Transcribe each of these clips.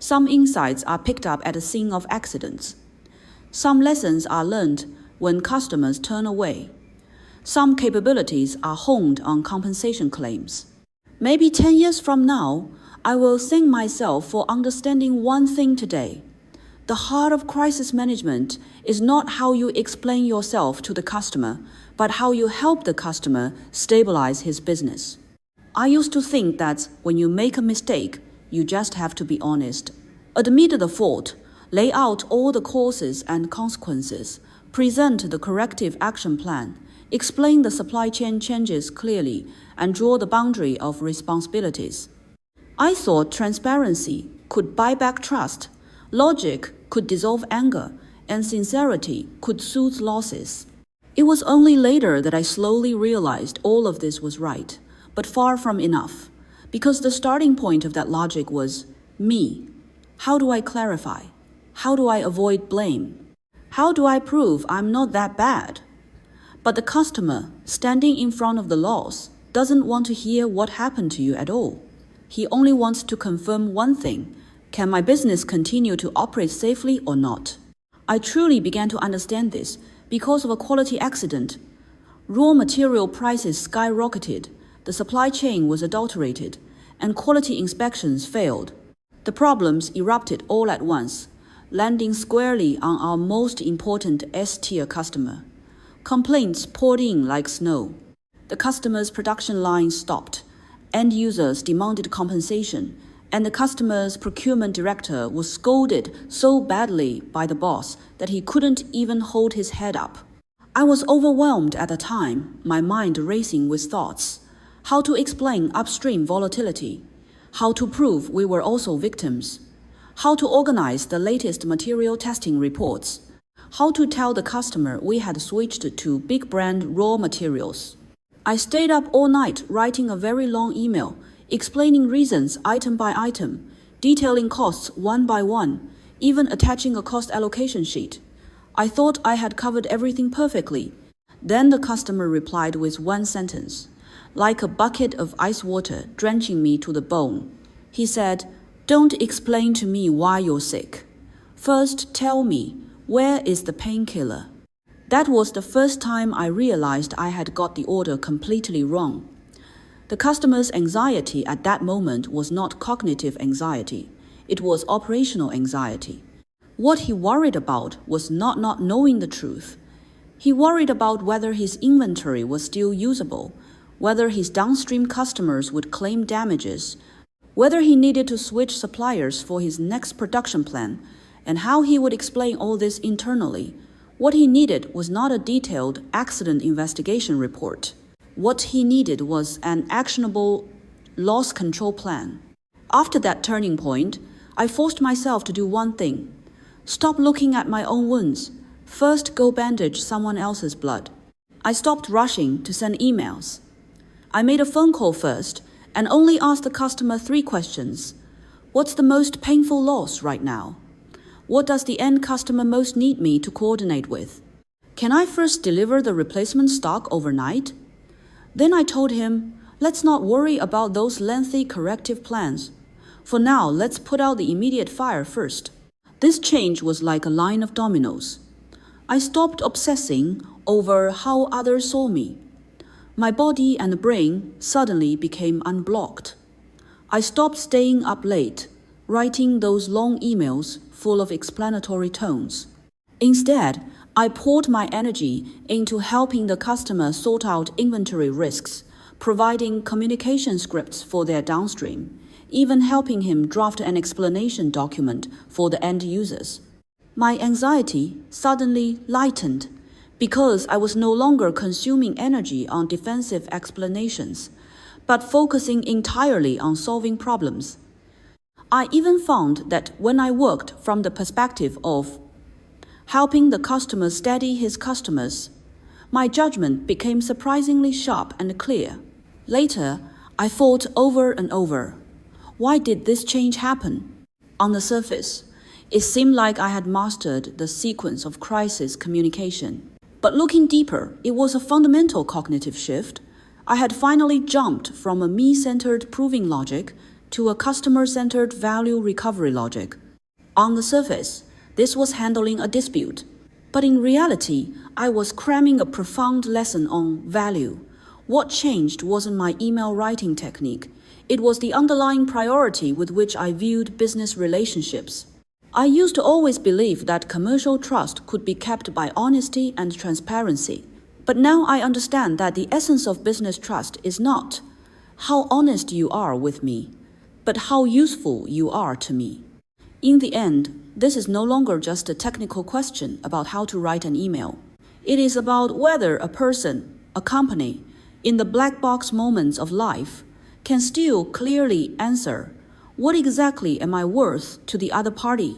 Some insights are picked up at the scene of accidents. Some lessons are learned when customers turn away. Some capabilities are honed on compensation claims. Maybe 10 years from now, I will thank myself for understanding one thing today. The heart of crisis management is not how you explain yourself to the customer, but how you help the customer stabilize his business. I used to think that when you make a mistake, you just have to be honest. Admit the fault, lay out all the causes and consequences, present the corrective action plan, explain the supply chain changes clearly, and draw the boundary of responsibilities. I thought transparency could buy back trust, logic could dissolve anger, and sincerity could soothe losses. It was only later that I slowly realized all of this was right, but far from enough, because the starting point of that logic was me. How do I clarify? How do I avoid blame? How do I prove I'm not that bad? But the customer, standing in front of the loss, doesn't want to hear what happened to you at all. He only wants to confirm one thing: can my business continue to operate safely or not? I truly began to understand this because of a quality accident. Raw material prices skyrocketed, the supply chain was adulterated, and quality inspections failed. The problems erupted all at once, landing squarely on our most important S-tier customer. Complaints poured in like snow. The customer's production line stopped. End users demanded compensation, and the customer's procurement director was scolded so badly by the boss that he couldn't even hold his head up. I was overwhelmed at the time, my mind racing with thoughts. How to explain upstream volatility? How to prove we were also victims? How to organize the latest material testing reports? How to tell the customer we had switched to big brand raw materials? I stayed up all night writing a very long email, explaining reasons item by item, detailing costs one by one, even attaching a cost allocation sheet. I thought I had covered everything perfectly. Then the customer replied with one sentence, like a bucket of ice water drenching me to the bone. He said, "Don't explain to me why you're sick. First tell me, where is the painkiller?" That was the first time I realized I had got the order completely wrong. The customer's anxiety at that moment was not cognitive anxiety. It was operational anxiety. What he worried about was not knowing the truth. He worried about whether his inventory was still usable, whether his downstream customers would claim damages, whether he needed to switch suppliers for his next production plan, and how he would explain all this internally. What he needed was not a detailed accident investigation report. What he needed was an actionable loss control plan. After that turning point, I forced myself to do one thing: stop looking at my own wounds. First, go bandage someone else's blood. I stopped rushing to send emails. I made a phone call first and only asked the customer 3 questions. What's the most painful loss right now? What does the end customer most need me to coordinate with? Can I first deliver the replacement stock overnight? Then I told him, let's not worry about those lengthy corrective plans. For now, let's put out the immediate fire first. This change was like a line of dominoes. I stopped obsessing over how others saw me. My body and brain suddenly became unblocked. I stopped staying up late, writing those long emails full of explanatory tones. Instead, I poured my energy into helping the customer sort out inventory risks, providing communication scripts for their downstream, even helping him draft an explanation document for the end users. My anxiety suddenly lightened because I was no longer consuming energy on defensive explanations, but focusing entirely on solving problems. I even found that when I worked from the perspective of helping the customer steady his customers, my judgment became surprisingly sharp and clear. Later, I thought over and over, why did this change happen? On the surface, it seemed like I had mastered the sequence of crisis communication. But looking deeper, it was a fundamental cognitive shift. I had finally jumped from a me-centered proving logic to a customer-centered value recovery logic. On the surface, this was handling a dispute. But in reality, I was cramming a profound lesson on value. What changed wasn't my email writing technique. It was the underlying priority with which I viewed business relationships. I used to always believe that commercial trust could be kept by honesty and transparency. But now I understand that the essence of business trust is not how honest you are with me, but how useful you are to me. In the end, this is no longer just a technical question about how to write an email. It is about whether a person, a company, in the black box moments of life, can still clearly answer, what exactly am I worth to the other party?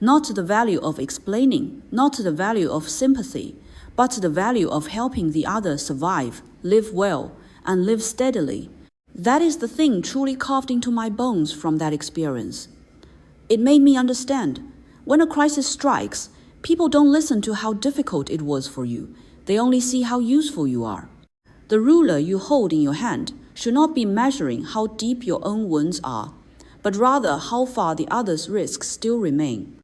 Not the value of explaining, not the value of sympathy, but the value of helping the other survive, live well, and live steadily. That is the thing truly carved into my bones from that experience. It made me understand, when a crisis strikes, people don't listen to how difficult it was for you. They only see how useful you are. The ruler you hold in your hand should not be measuring how deep your own wounds are, but rather how far the other's risks still remain.